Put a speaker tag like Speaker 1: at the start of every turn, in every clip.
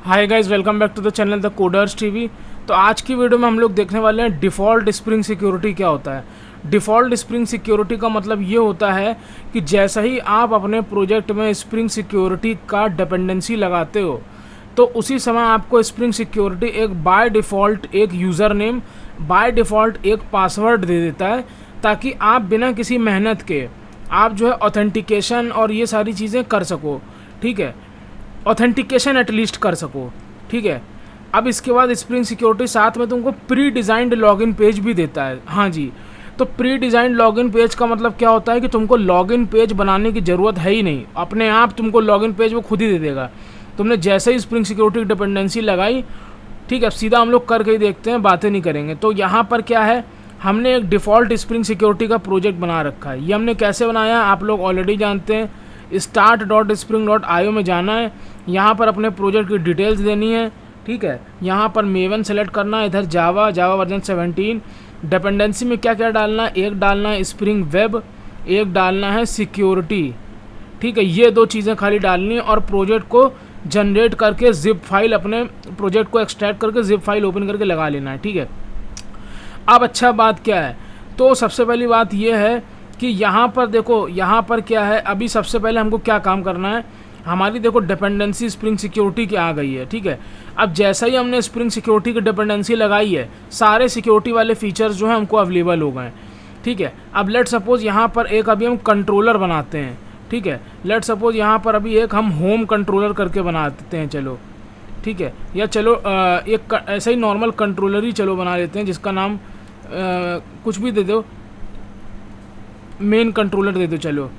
Speaker 1: Hi guys, welcome back to the channel the coders TV. तो आज की video में हम लोग देखने वाले हैं डिफ़ॉल्ट स्प्रिंग सिक्योरिटी क्या होता है। डिफ़ॉल्ट स्प्रिंग सिक्योरिटी का मतलब ये होता है कि जैसा ही आप अपने प्रोजेक्ट में स्प्रिंग सिक्योरिटी का डिपेंडेंसी लगाते हो तो उसी समय आपको स्प्रिंग सिक्योरिटी एक बाय डिफ़ॉल्ट एक यूज़र नेम, बाय डिफ़ॉल्ट एक पासवर्ड दे देता है, ताकि आप बिना किसी मेहनत के आप जो है ऑथेंटिकेशन और ये सारी चीज़ें कर सको। ठीक है, ऑथेंटिकेशन एटलीस्ट कर सको। ठीक है, अब इसके बाद स्प्रिंग सिक्योरिटी साथ में तुमको प्री डिज़ाइंड लॉगिन पेज भी देता है। हाँ जी, तो प्री डिज़ाइंड लॉगिन पेज का मतलब क्या होता है कि तुमको लॉगिन पेज बनाने की ज़रूरत है ही नहीं, अपने आप तुमको लॉगिन पेज वो खुद ही दे देगा। तुमने जैसे ही स्प्रिंग सिक्योरिटी की डिपेंडेंसी लगाई, ठीक है, सीधा हम लोग करके ही देखते हैं, बातें नहीं करेंगे। तो यहाँ पर क्या है, हमने एक डिफ़ॉल्ट स्प्रिंग सिक्योरिटी का प्रोजेक्ट बना रखा है। ये हमने कैसे बनाया आप लोग ऑलरेडी जानते हैं। start.spring.io में जाना है, यहाँ पर अपने प्रोजेक्ट की डिटेल्स देनी है। ठीक है, यहाँ पर मेवन सेलेक्ट करना है, इधर जावा वर्जन 17। डिपेंडेंसी में क्या क्या डालना है, एक डालना है स्प्रिंग वेब, एक डालना है सिक्योरिटी। ठीक है, ये दो चीज़ें खाली डालनी है और प्रोजेक्ट को जनरेट करके जिप फाइल, अपने प्रोजेक्ट को एक्सट्रैक्ट करके जिप फाइल ओपन करके लगा लेना है। ठीक है, अब अच्छा बात क्या है, तो सबसे पहली बात यह है कि यहाँ पर देखो, यहाँ पर क्या है, अभी सबसे पहले हमको क्या काम करना है, हमारी देखो डिपेंडेंसी स्प्रिंग सिक्योरिटी की आ गई है। ठीक है, अब जैसा ही हमने स्प्रिंग सिक्योरिटी की डिपेंडेंसी लगाई है, सारे सिक्योरिटी वाले फीचर्स जो हैं हमको अवेलेबल हो गए। ठीक है, अब लेट सपोज यहाँ पर एक अभी हम कंट्रोलर बनाते हैं। ठीक है, लेट सपोज यहाँ पर अभी एक हम होम कंट्रोलर करके बना देते हैं, चलो। ठीक है, या चलो एक ऐसा ही नॉर्मल कंट्रोलर ही चलो बना लेते हैं, जिसका नाम कुछ भी दे दो, मेन कंट्रोलर दे दो चलो।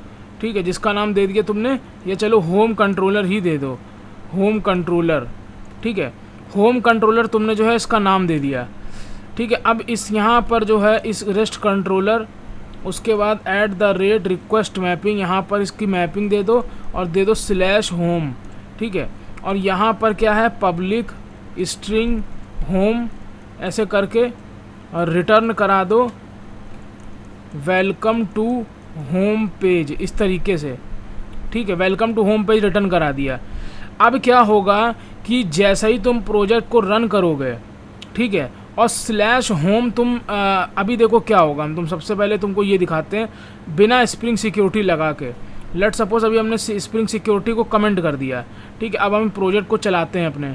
Speaker 1: ठीक है, जिसका नाम दे दिया तुमने, या चलो होम कंट्रोलर ही दे दो, होम कंट्रोलर। ठीक है, होम कंट्रोलर तुमने जो है इसका नाम दे दिया। ठीक है, अब इस यहाँ पर जो है इस रेस्ट कंट्रोलर, उसके बाद @ रिक्वेस्ट मैपिंग, यहाँ पर इसकी मैपिंग दे दो और दे दो /होम। ठीक है, और यहाँ पर क्या है, पब्लिक स्ट्रिंग होम ऐसे करके और रिटर्न करा दो वेलकम टू होम पेज, इस तरीके से। ठीक है, welcome to home page return करा दिया। अब क्या होगा कि जैसा ही तुम प्रोजेक्ट को रन करोगे, ठीक है, और /होम तुम अभी देखो क्या होगा, तुम सबसे पहले तुमको ये दिखाते हैं बिना स्प्रिंग सिक्योरिटी लगा के। लेट सपोज अभी हमने स्प्रिंग सिक्योरिटी को कमेंट कर दिया। ठीक है, अब हम प्रोजेक्ट को चलाते हैं अपने।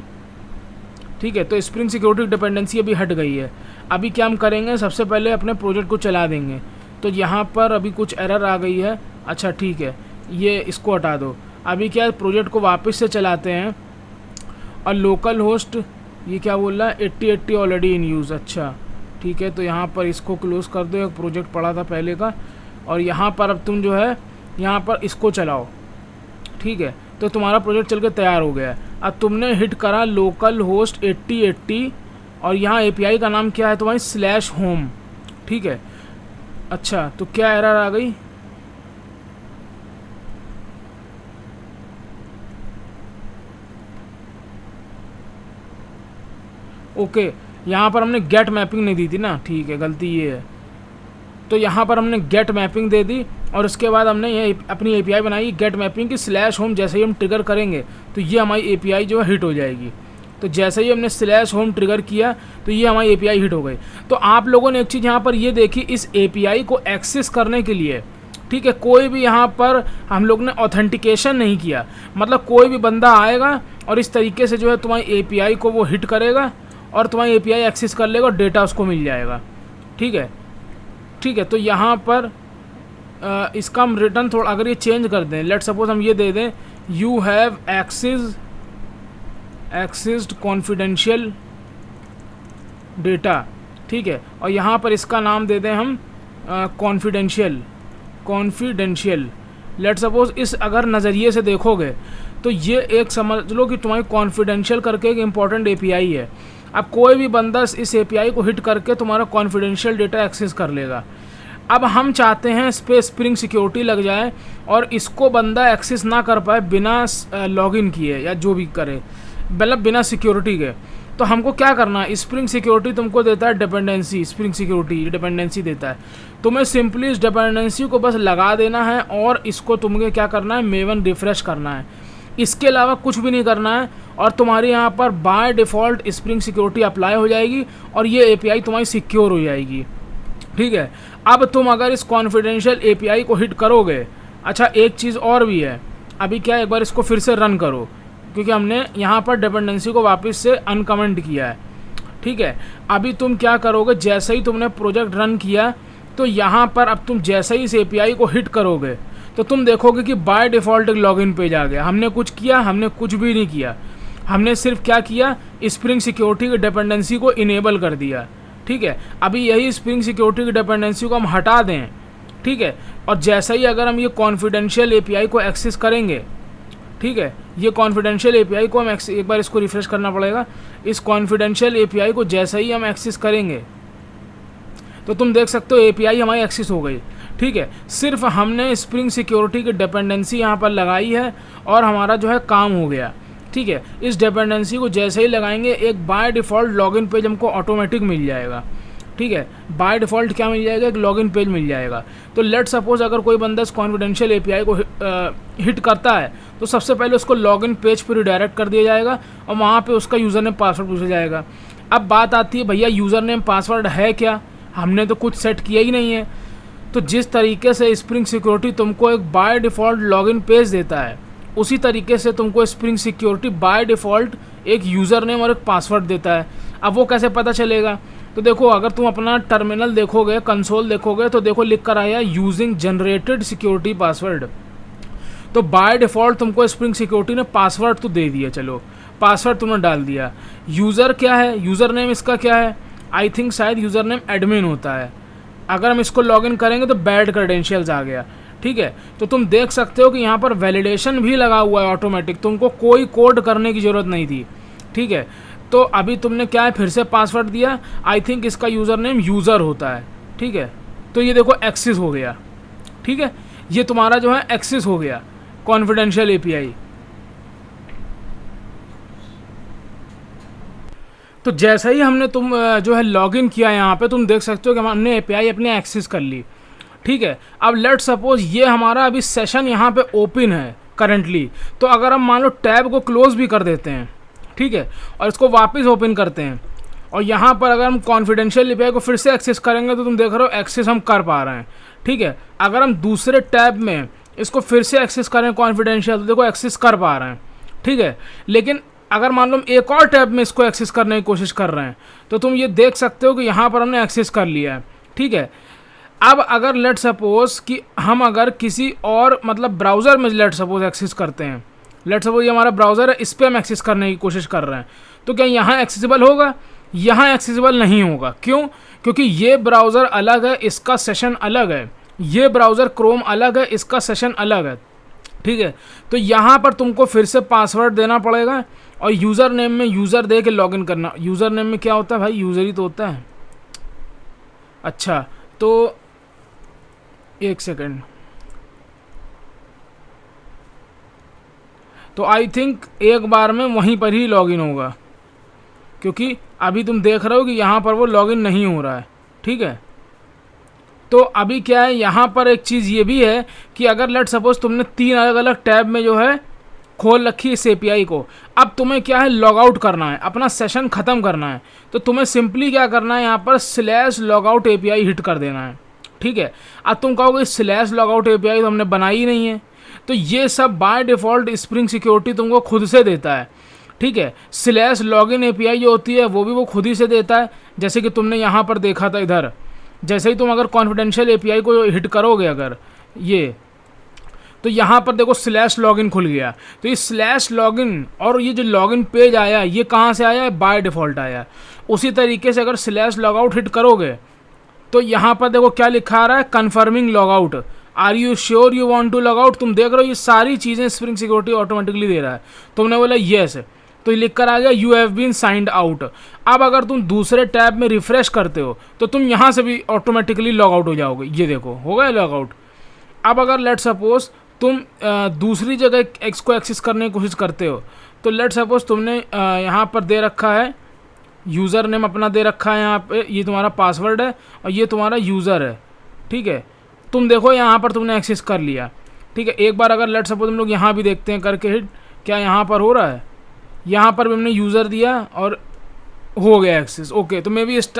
Speaker 1: ठीक है, तो स्प्रिंग सिक्योरिटी डिपेंडेंसी अभी हट गई है। अभी क्या हम करेंगे, सबसे पहले अपने प्रोजेक्ट को चला देंगे। तो यहाँ पर अभी कुछ एरर आ गई है। अच्छा ठीक है, ये इसको हटा दो। अभी क्या है, प्रोजेक्ट को वापस से चलाते हैं और लोकल होस्ट, ये क्या बोल रहा है, 8080 ऑलरेडी इन यूज़। अच्छा ठीक है, तो यहाँ पर इसको क्लोज़ कर दो, एक प्रोजेक्ट पड़ा था पहले का। और यहाँ पर अब तुम जो है यहाँ पर इसको चलाओ। ठीक है, तो तुम्हारा प्रोजेक्ट चल के तैयार हो गया है। अब तुमने हिट करा लोकल होस्ट 8080 और यहाँ API का नाम क्या है तुम्हारी, /होम। ठीक है, अच्छा तो क्या एरर आ गई, ओके, यहाँ पर हमने गेट मैपिंग नहीं दी थी ना। ठीक है, गलती ये है। तो यहाँ पर हमने गेट मैपिंग दे दी और उसके बाद हमने ये अपनी API बनाई गेट मैपिंग की /होम। जैसे ही हम ट्रिगर करेंगे तो ये हमारी API जो है हिट हो जाएगी। तो जैसे ही हमने /होम ट्रिगर किया तो ये हमारी API हिट हो गई। तो आप लोगों ने एक चीज़ यहाँ पर ये देखी, इस API को एक्सेस करने के लिए, ठीक है, कोई भी यहाँ पर हम लोग ने ऑथेंटिकेशन नहीं किया। मतलब कोई भी बंदा आएगा और इस तरीके से जो है तुम्हारी API को वो हिट करेगा और तुम्हारी API एक्सेस कर लेगा और डेटा उसको मिल जाएगा। ठीक है, ठीक है, तो यहाँ पर इसका हम रिटर्न थोड़ा अगर ये चेंज कर दें, लेट सपोज हम ये दे दें, you have accessed confidential data. ठीक है, और यहाँ पर इसका नाम दे दें हम कॉन्फिडेंशियल। लेट सपोज इस अगर नज़रिए से देखोगे तो ये एक समझ लो कि तुम्हारी कॉन्फिडेंशियल करके एक इम्पॉर्टेंट API है। अब कोई भी बंदा इस API को हिट करके तुम्हारा कॉन्फिडेंशियल डेटा एक्सेस कर लेगा। अब हम चाहते हैं इस पर स्प्रिंग सिक्योरिटी लग जाए और इसको बंदा एक्सेस ना कर पाए बिना लॉगिन किए या जो भी करे, मतलब बिना सिक्योरिटी के। तो हमको क्या करना है, स्प्रिंग सिक्योरिटी तुमको देता है डिपेंडेंसी, स्प्रिंग सिक्योरिटी डिपेंडेंसी देता है। तुम्हें सिंपली इस डिपेंडेंसी को बस लगा देना है और इसको तुम्हें क्या करना है, मेवन रिफ्रेश करना है। इसके अलावा कुछ भी नहीं करना है और तुम्हारे यहाँ पर by default spring security apply हो जाएगी और ये एपीआई तुम्हारी सिक्योर हो जाएगी। ठीक है, अब तुम अगर इस कॉन्फिडेंशियल एपीआई को हिट करोगे, अच्छा एक चीज़ और भी है, अभी क्या है, एक बार इसको फिर से रन करो क्योंकि हमने यहाँ पर डिपेंडेंसी को वापस से अनकमेंट किया है। ठीक है, अभी तुम क्या करोगे, जैसे ही तुमने प्रोजेक्ट रन किया तो यहाँ पर अब तुम जैसे ही इस एपीआई को हिट करोगे तो तुम देखोगे कि बाय डिफ़ॉल्ट एक लॉगिन पेज आ गया। हमने कुछ किया? हमने कुछ भी नहीं किया। हमने सिर्फ क्या किया, स्प्रिंग सिक्योरिटी की डिपेंडेंसी को इनेबल कर दिया। ठीक है, अभी यही स्प्रिंग सिक्योरिटी की डिपेंडेंसी को हम हटा दें। ठीक है, और जैसा ही अगर हम ये कॉन्फिडेंशियल एपीआई को एक्सेस करेंगे, ठीक है, ये कॉन्फिडेंशियल एपीआई को हम एक बार इसको रिफ्रेश करना पड़ेगा। इस कॉन्फिडेंशियल एपीआई को जैसा ही हम एक्सेस करेंगे तो तुम देख सकते हो एपीआई हमारी एक्सेस हो गई। ठीक है, सिर्फ हमने स्प्रिंग सिक्योरिटी की डिपेंडेंसी यहाँ पर लगाई है और हमारा जो है काम हो गया। ठीक है, इस डिपेंडेंसी को जैसे ही लगाएंगे एक बाय डिफ़ॉल्ट लॉगिन पेज हमको ऑटोमेटिक मिल जाएगा। ठीक है, बाय डिफ़ॉल्ट क्या मिल जाएगा, एक लॉगिन पेज मिल जाएगा। तो लेट सपोज अगर कोई बंदा इस कॉन्फिडेंशियल एपीआई को हिट करता है तो सबसे पहले उसको लॉगिन पेज पर रिडायरेक्ट कर दिया जाएगा और वहाँ पे उसका यूज़र नेम पासवर्ड पूछा जाएगा। अब बात आती है भैया यूज़र नेम पासवर्ड है क्या, हमने तो कुछ सेट किया ही नहीं है। तो जिस तरीके से स्प्रिंग सिक्योरिटी तुमको एक बाय डिफ़ॉल्ट लॉगिन पेज देता है उसी तरीके से तुमको स्प्रिंग सिक्योरिटी बाय डिफ़ॉल्ट एक यूज़र नेम और एक पासवर्ड देता है। अब वो कैसे पता चलेगा, तो देखो अगर तुम अपना टर्मिनल देखोगे, कंसोल देखोगे तो देखो लिख कर आया यूजिंग जनरेटेड सिक्योरिटी पासवर्ड। तो बाय डिफ़ॉल्ट तुमको स्प्रिंग सिक्योरिटी ने पासवर्ड तो दे दिया, चलो पासवर्ड तुमने डाल दिया। यूज़र क्या है, यूज़र नेम इसका क्या है, आई थिंक शायद यूज़र नेम एडमिन होता है। अगर हम इसको लॉगिन करेंगे तो बैड क्रेडेंशियल्स आ गया। ठीक है, तो तुम देख सकते हो कि यहाँ पर वैलिडेशन भी लगा हुआ है ऑटोमेटिक, तुमको कोई कोड करने की ज़रूरत नहीं थी। ठीक है, तो अभी तुमने क्या है, फिर से पासवर्ड दिया, आई थिंक इसका यूज़र नेम यूज़र होता है। ठीक है, तो ये देखो एक्सेस हो गया। ठीक है, ये तुम्हारा जो है एक्सेस हो गया कॉन्फिडेंशियल एपीआई। तो जैसा ही हमने तुम जो है लॉगिन किया यहाँ पे तुम देख सकते हो कि हमने एपीआई अपने एक्सेस कर ली। ठीक है, अब लेट सपोज ये हमारा अभी सेशन यहाँ पे ओपन है करंटली, तो अगर हम मान लो टैब को क्लोज भी कर देते हैं, ठीक है, और इसको वापस ओपन करते हैं और यहाँ पर अगर हम कॉन्फिडेंशियल एपीआई को फिर से एक्सेस करेंगे तो तुम देख रहे हो एक्सेस हम कर पा रहे हैं। ठीक है, अगर हम दूसरे टैब में इसको फिर से एक्सेस करें कॉन्फिडेंशियल तो देखो एक्सेस कर पा रहे हैं। ठीक है, लेकिन अगर मान लो हम एक और टैब में इसको एक्सेस करने की कोशिश कर रहे हैं तो तुम ये देख सकते हो कि यहाँ पर हमने एक्सेस कर लिया है। ठीक है, अब अगर लेट सपोज कि हम अगर किसी और मतलब ब्राउज़र में लेट सपोज एक्सेस करते हैं, लेट सपोज ये हमारा ब्राउज़र है, इस पर हम एक्सेस करने की कोशिश कर रहे हैं, तो क्या यहाँ एक्सेसिबल होगा? यहाँ एक्सेसिबल नहीं होगा। क्यों? क्योंकि ये ब्राउज़र अलग है, इसका सेशन अलग है, ये ब्राउज़र क्रोम अलग है, इसका सेशन अलग है। ठीक है, तो यहाँ पर तुमको फिर से पासवर्ड देना पड़ेगा और यूज़र नेम में यूज़र दे के लॉगिन करना। यूज़र नेम में क्या होता है भाई, यूज़र ही तो होता है। अच्छा, तो एक सेकेंड, तो आई थिंक एक बार में वहीं पर ही लॉगिन होगा क्योंकि अभी तुम देख रहे हो कि यहाँ पर वो लॉगिन नहीं हो रहा है। ठीक है, तो अभी क्या है, यहाँ पर एक चीज़ ये भी है कि अगर लेट सपोज तुमने 3 अलग अलग टैब में जो है खोल रखी है इस एपीआई को, अब तुम्हें क्या है लॉग आउट करना है, अपना सेशन ख़त्म करना है, तो तुम्हें सिंपली क्या करना है, यहाँ पर /logout API हिट कर देना है। ठीक है, अब तुम कहोगे /logout API तो हमने बनाई ही नहीं है, तो ये सब बाय डिफ़ॉल्ट स्प्रिंग सिक्योरिटी तुमको खुद से देता है। ठीक है, /login API जो होती है वो भी वो खुद ही से देता है, जैसे कि तुमने यहाँ पर देखा था इधर, जैसे ही तुम अगर कॉन्फिडेंशियल एपीआई को हिट करोगे अगर ये, तो यहाँ पर देखो /login खुल गया। तो ये /login और ये जो लॉगिन पेज आया ये कहाँ से आया है, बाय डिफ़ॉल्ट आया। उसी तरीके से अगर /logout हिट करोगे तो यहाँ पर देखो क्या लिखा आ रहा है, confirming logout, are you sure you want to log out. तुम देख रहे हो ये सारी चीज़ें स्प्रिंग सिक्योरिटी ऑटोमेटिकली दे रहा है। तुमने बोला येस, तो ये लिख कर आ गया you have been signed out. अब अगर तुम दूसरे टैब में रिफ्रेश करते हो तो तुम यहाँ से भी ऑटोमेटिकली लॉग आउट हो जाओगे। ये देखो हो गया लॉग आउट। अब अगर लेट सपोज तुम दूसरी जगह इसको एक्सेस करने की कोशिश करते हो तो लेट सपोज तुमने यहाँ पर दे रखा है यूज़र नेम अपना दे रखा है, यहाँ पे ये तुम्हारा पासवर्ड है और ये तुम्हारा यूज़र है। ठीक है, तुम देखो यहाँ पर तुमने एक्सेस कर लिया। ठीक है, एक बार अगर लेट सपोज हम लोग यहाँ भी देखते हैं करके हिट, क्या यहाँ पर हो रहा है? यहाँ पर भी हमने यूज़र दिया और हो गया एक्सेस। ओके, तो मे बी इस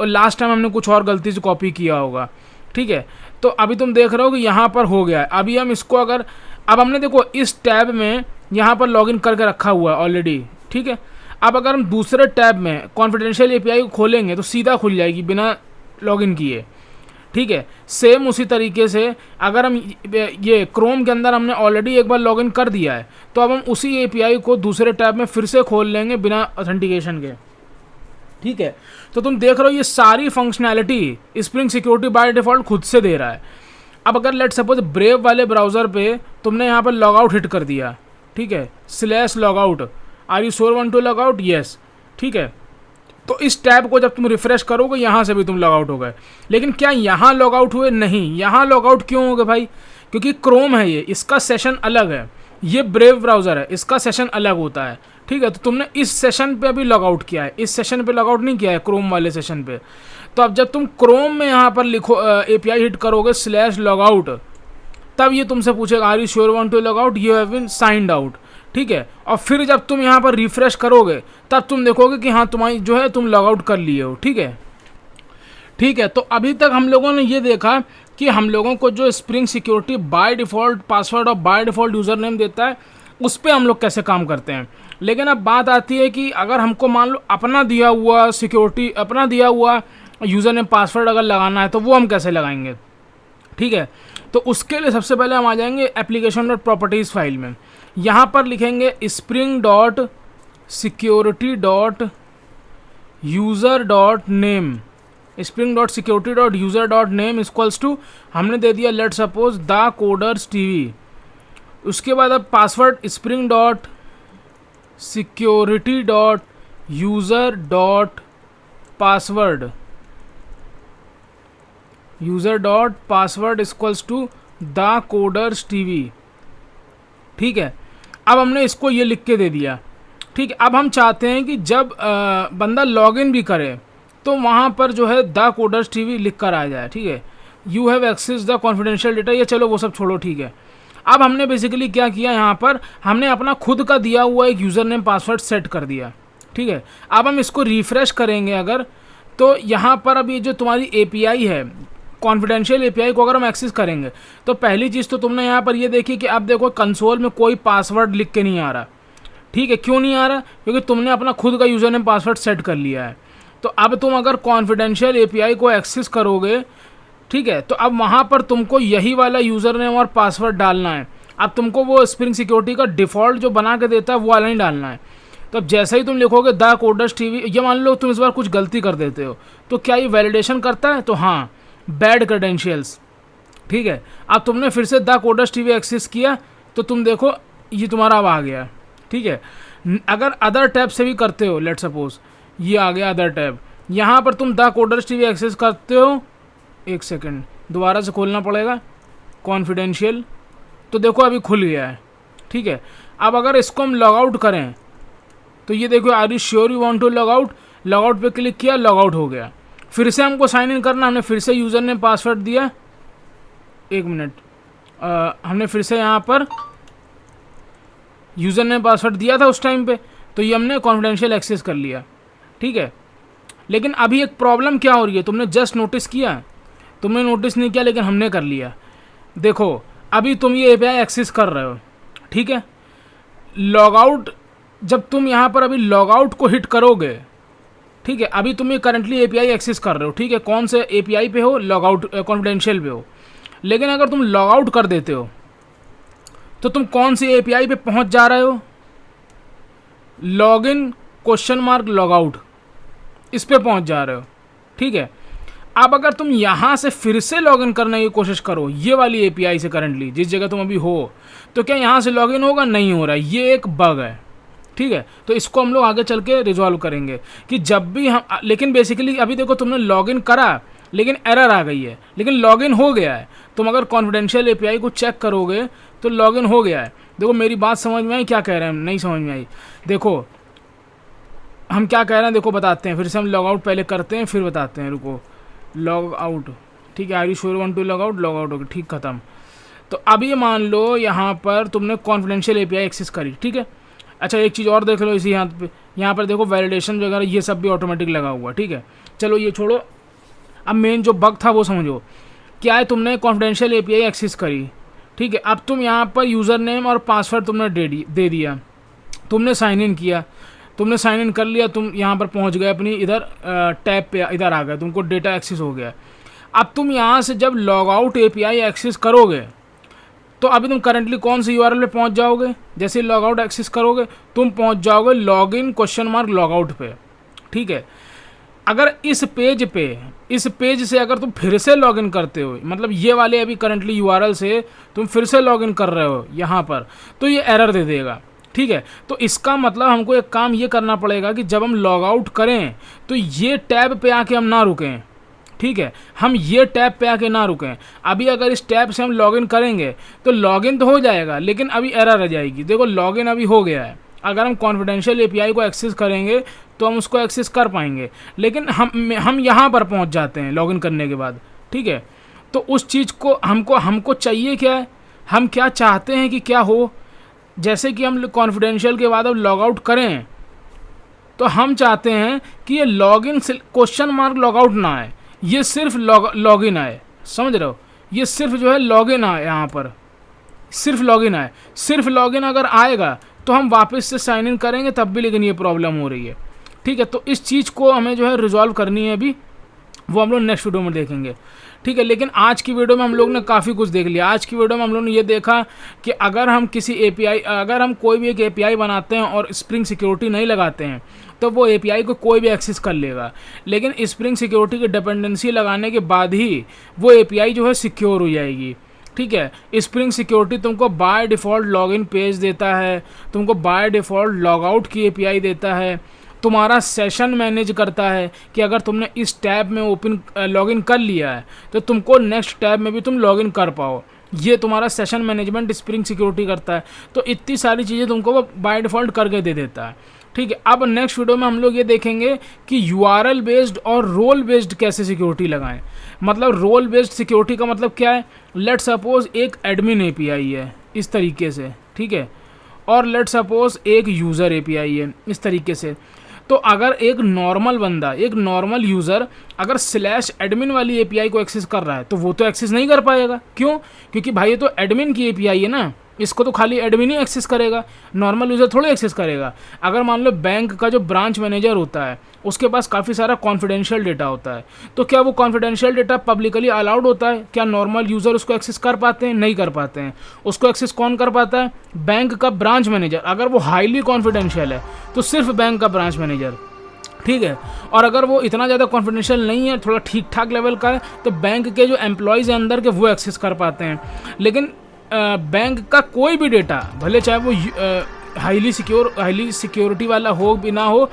Speaker 1: लास्ट टाइम हमने कुछ और गलती से कॉपी किया होगा। ठीक है, तो अभी तुम देख रहे हो कि यहाँ पर हो गया है। अभी हम इसको अगर, अब हमने देखो इस टैब में यहाँ पर लॉगिन करके रखा हुआ है ऑलरेडी। ठीक है, अब अगर हम दूसरे टैब में कॉन्फिडेंशियल एपीआई को खोलेंगे तो सीधा खुल जाएगी बिना लॉगिन किए। ठीक है, सेम उसी तरीके से अगर हम ये क्रोम के अंदर हमने ऑलरेडी एक बार लॉगिन कर दिया है तो अब हम उसी एपीआई को दूसरे टैब में फिर से खोल लेंगे बिना ऑथेंटिकेशन के। ठीक है, तो तुम देख रहे हो ये सारी functionality spring security by default खुद से दे रहा है। अब अगर लेट सपोज ब्रेव वाले ब्राउज़र पे तुमने यहाँ पर लॉग आउट हिट कर दिया, ठीक है, /logout, are you sure want to log out? Yes. ठीक है, तो इस टैब को जब तुम रिफ्रेश करोगे यहाँ से भी तुम लॉग आउट हो गए। लेकिन क्या यहाँ लॉग आउट हुए? नहीं। यहाँ लॉग आउट क्यों हो गए भाई? क्योंकि क्रोम है ये, इसका सेशन अलग है, ये ब्रेव ब्राउज़र है, इसका सेशन अलग होता है। ठीक है, तो तुमने इस सेशन पे अभी लॉग आउट किया है, इस सेशन पे लॉग आउट नहीं किया है क्रोम वाले सेशन पे। तो अब जब तुम क्रोम में यहाँ पर लिखो एपीआई हिट करोगे /logout, तब ये तुमसे पूछेगा are you sure want to log out, you have been signed out. ठीक है, और फिर जब तुम यहाँ पर रिफ्रेश करोगे तब तुम देखोगे कि हाँ तुम्हारी जो है तुम लॉग आउट कर लिए हो। ठीक है, ठीक है, तो अभी तक हम लोगों ने ये देखा कि हम लोगों को जो spring security by default password और बाय डिफ़ॉल्ट यूज़र नेम देता है उस पर हम लोग कैसे काम करते हैं। लेकिन अब बात आती है कि अगर हमको मान लो अपना दिया हुआ सिक्योरिटी, अपना दिया हुआ यूज़र नेम पासवर्ड अगर लगाना है तो वो हम कैसे लगाएंगे। ठीक है, तो उसके लिए सबसे पहले हम आ जाएंगे एप्लीकेशन डॉट प्रॉपर्टीज़ फाइल में। यहाँ पर लिखेंगे spring dot security dot user dot name, spring dot security dot user dot name equals to, हमने दे दिया let suppose the coders TV. उसके बाद अब password spring dot security dot user dot password, user dot password equals to the coders TV. ठीक है, अब हमने इसको ये लिख के दे दिया। ठीक है, अब हम चाहते हैं कि जब बंदा लॉगिन भी करे तो वहाँ पर जो है द कोडर्स टीवी लिख कर आ जाए। ठीक है, you have access the confidential data, ये चलो वो सब छोड़ो। ठीक है, अब हमने बेसिकली क्या किया, यहाँ पर हमने अपना खुद का दिया हुआ एक यूज़र नेम पासवर्ड सेट कर दिया। ठीक है, अब हम इसको रिफ़्रेश करेंगे अगर, तो यहाँ पर अब ये जो तुम्हारी एपीआई है कॉन्फिडेंशियल एपीआई को अगर हम एक्सेस करेंगे तो पहली चीज़ तो तुमने यहाँ पर ये देखी कि अब देखो कंसोल में कोई पासवर्ड लिख के नहीं आ रहा। ठीक है, क्यों नहीं आ रहा? क्योंकि तुमने अपना खुद का यूज़र नेम पासवर्ड सेट कर लिया है। तो अब तुम अगर कॉन्फिडेंशियल एपीआई को एक्सेस करोगे, ठीक है, तो अब वहाँ पर तुमको यही वाला यूज़र नेम और पासवर्ड डालना है। अब तुमको वो स्प्रिंग सिक्योरिटी का डिफ़ॉल्ट जो बना के देता है वो वाला नहीं डालना है। तो अब जैसे ही तुम लिखोगे द कोडर्स टीवी, ये मान लो तुम इस बार कुछ गलती कर देते हो तो क्या ये वैलिडेशन करता है? तो हाँ, बैड क्रेडेंशियल्स। ठीक है, अब तुमने फिर से द कोडर्स टीवी एक्सेस किया तो तुम देखो ये तुम्हारा अब आ गया। ठीक है, अगर अदर टैब से भी करते हो, लेट सपोज ये आ गया अदर टैब, यहाँ पर तुम द कोडर्स टीवी एक्सेस करते हो, एक सेकंड दोबारा से खोलना पड़ेगा कॉन्फिडेंशियल, तो देखो अभी खुल गया है। ठीक है, अब अगर इसको हम लॉग आउट करें तो ये देखो are you sure you want to log out, log out पे क्लिक किया, लॉग आउट हो गया। फिर से हमको साइन इन करना, हमने फिर से यूज़र नेम पासवर्ड दिया, एक मिनट, हमने फिर से यहाँ पर यूज़र नेम पासवर्ड दिया था उस टाइम पे, तो ये हमने कॉन्फिडेंशियल एक्सेस कर लिया। ठीक है, लेकिन अभी एक प्रॉब्लम क्या हो रही है, तुमने जस्ट नोटिस किया? तुमने नोटिस नहीं किया लेकिन हमने कर लिया। देखो अभी तुम ये एपीआई एक्सेस कर रहे हो, ठीक है, लॉग आउट, जब तुम यहाँ पर अभी लॉग आउट को हिट करोगे, ठीक है, अभी तुम ये करंटली एपीआई एक्सेस कर रहे हो। ठीक है, कौन से एपीआई पे हो? लॉग आउट कॉन्फिडेंशियल पे हो। लेकिन अगर तुम लॉग आउट कर देते हो तो तुम कौन सी एपीआई पे पहुँच जा रहे हो? लॉगिन लॉग आउट, इस पे पहुँच जा रहे हो। ठीक है, अब अगर तुम यहाँ से फिर से लॉगिन करने की कोशिश करो ये वाली एपीआई से करंटली जिस जगह तुम अभी हो, तो क्या यहाँ से लॉगिन होगा? नहीं हो रहा है, ये एक बग है। ठीक है, तो इसको हम लोग आगे चल के रिजॉल्व करेंगे कि जब भी हम, लेकिन बेसिकली अभी देखो तुमने लॉगिन करा लेकिन एरर आ गई है, लेकिन लॉगिन हो गया है। तुम अगर कॉन्फिडेंशियल एपीआई को चेक करोगे तो लॉगिन हो गया है। देखो मेरी बात समझ में आई? क्या कह रहे हैं? नहीं समझ में आई? देखो हम क्या कह रहे हैं, देखो बताते हैं, फिर से हम लॉग आउट पहले करते हैं फिर बताते हैं। रुको, लॉग आउट, ठीक है, are you sure want to log out, log out हो गया, ठीक, ख़त्म। तो अब ये मान लो यहाँ पर तुमने कॉन्फिडेंशियल एपीआई एक्सेस करी, ठीक है। अच्छा एक चीज़ और देख लो इसी यहाँ पर देखो वैलिडेशन वगैरह ये सब भी ऑटोमेटिक लगा हुआ, ठीक है। चलो ये छोड़ो, अब मेन जो बग था वो समझो। क्या है, तुमने कॉन्फिडेंशियल एपीआई एक्सेस करी, ठीक है। अब तुम यहाँ पर यूज़र नेम और पासवर्ड तुमने दे दिया, तुमने साइन इन किया, तुमने साइन इन कर लिया, तुम यहाँ पर पहुँच गए अपनी इधर टैब पे, इधर आ गए, तुमको डेटा एक्सेस हो गया। अब तुम यहाँ से जब लॉग आउट एपीआई एक्सेस करोगे तो अभी तुम करंटली कौन से यूआरएल पे पहुँच जाओगे। जैसे लॉग आउट एक्सेस करोगे तुम पहुँच जाओगे लॉग इन लॉग आउट पे, ठीक है। अगर इस पेज से अगर तुम फिर से लॉगिन करते हो, मतलब ये वाले अभी करंटली यूआरएल से तुम फिर से लॉगिन कर रहे हो यहाँ पर, तो ये एरर दे देगा, ठीक है। तो इसका मतलब हमको एक काम ये करना पड़ेगा कि जब हम लॉग आउट करें तो ये टैब पे आके हम ना रुकें, ठीक है। हम ये टैब पे आके ना रुकें। अभी अगर इस टैब से हम लॉगिन करेंगे तो लॉगिन तो हो जाएगा लेकिन अभी एरर आ जाएगी। देखो लॉगिन अभी हो गया है, अगर हम कॉन्फिडेंशियल एपीआई को एक्सेस करेंगे तो हम उसको एक्सेस कर पाएंगे, लेकिन हम यहाँ पर पहुँच जाते हैं लॉगिन करने के बाद, ठीक है। तो उस चीज़ को हमको चाहिए क्या है, हम क्या चाहते हैं कि क्या हो। जैसे कि हम कॉन्फिडेंशियल के बाद अब लॉग आउट करें तो हम चाहते हैं कि ये login question mark log out ना आए, ये सिर्फ लॉगिन आए, समझ रहे हो। ये सिर्फ जो है लॉगिन आए, यहाँ पर सिर्फ लॉगिन आए। सिर्फ लॉगिन अगर आएगा तो हम वापस से साइन इन करेंगे तब भी, लेकिन ये प्रॉब्लम हो रही है, ठीक है। तो इस चीज़ को हमें जो है रिजॉल्व करनी है अभी, वो हम लोग नेक्स्ट वीडियो में देखेंगे, ठीक है। लेकिन आज की वीडियो में हम लोग ने काफ़ी कुछ देख लिया। आज की वीडियो में हम लोग ने ये देखा कि अगर हम अगर हम कोई भी एक एपीआई बनाते हैं और स्प्रिंग सिक्योरिटी नहीं लगाते हैं तो वो एपीआई को कोई भी एक्सेस कर लेगा, लेकिन स्प्रिंग सिक्योरिटी की डिपेंडेंसी लगाने के बाद ही वो एपीआई जो है सिक्योर हो जाएगी, ठीक है। स्प्रिंग सिक्योरिटी तुमको बाय डिफ़ॉल्ट लॉगिन पेज देता है, तुमको बाय डिफ़ॉल्ट लॉग आउट की एपीआई देता है, तुम्हारा सेशन मैनेज करता है कि अगर तुमने इस टैब में लॉगिन कर लिया है तो तुमको नेक्स्ट टैब में भी तुम लॉगिन कर पाओ। ये तुम्हारा सेशन मैनेजमेंट स्प्रिंग सिक्योरिटी करता है। तो इतनी सारी चीज़ें तुमको वो बाय डिफ़ॉल्ट करके दे देता है, ठीक है। अब नेक्स्ट वीडियो में हम लोग ये देखेंगे कि यूआरएल बेस्ड और रोल बेस्ड कैसे सिक्योरिटी लगाएं। मतलब रोल बेस्ड सिक्योरिटी का मतलब क्या है, लेट सपोज एक एडमिन एपीआई है इस तरीके से, ठीक है, और लेट सपोज एक यूज़र एपीआई है इस तरीके से। तो अगर एक नॉर्मल बंदा, एक नॉर्मल यूज़र अगर /admin वाली एपीआई को एक्सेस कर रहा है तो वो तो एक्सेस नहीं कर पाएगा। क्यों? क्योंकि भाई ये तो एडमिन की एपीआई है ना, इसको तो खाली एडमिन ही एक्सेस करेगा, नॉर्मल यूज़र थोड़ी एक्सेस करेगा। अगर मान लो बैंक का जो ब्रांच मैनेजर होता है उसके पास काफ़ी सारा कॉन्फिडेंशियल डेटा होता है, तो क्या वो कॉन्फिडेंशियल डेटा पब्लिकली अलाउड होता है? क्या नॉर्मल यूज़र उसको एक्सेस कर पाते हैं? नहीं कर पाते हैं। उसको एक्सेस कौन कर पाता है? बैंक का ब्रांच मैनेजर। अगर वो हाईली कॉन्फिडेंशियल है तो सिर्फ बैंक का ब्रांच मैनेजर, ठीक है। और अगर वो इतना ज़्यादा कॉन्फिडेंशियल नहीं है, थोड़ा ठीक ठाक लेवल का है, तो बैंक के जो एम्प्लॉयज़ हैं अंदर के वो एक्सेस कर पाते हैं। लेकिन बैंक का कोई भी डेटा, भले चाहे वो हाईली सिक्योरिटी वाला हो भी ना हो,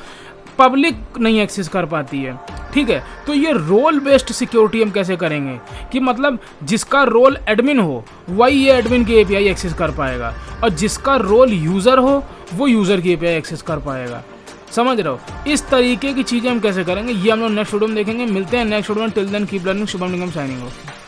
Speaker 1: पब्लिक नहीं एक्सेस कर पाती है, ठीक है। तो ये रोल बेस्ड सिक्योरिटी हम कैसे करेंगे कि मतलब जिसका रोल एडमिन हो वही ये एडमिन की एपीआई एक्सेस कर पाएगा, और जिसका रोल यूज़र हो वो यूज़र की एपीआई एक्सेस कर पाएगा। समझ रहे हो? इस तरीके की चीज़ें हम कैसे करेंगे ये हम लोग नेक्स्ट वीडियो में देखेंगे। मिलते हैं नेक्स्ट वीडियो में। Till then keep learning. Shubham Nigam signing of.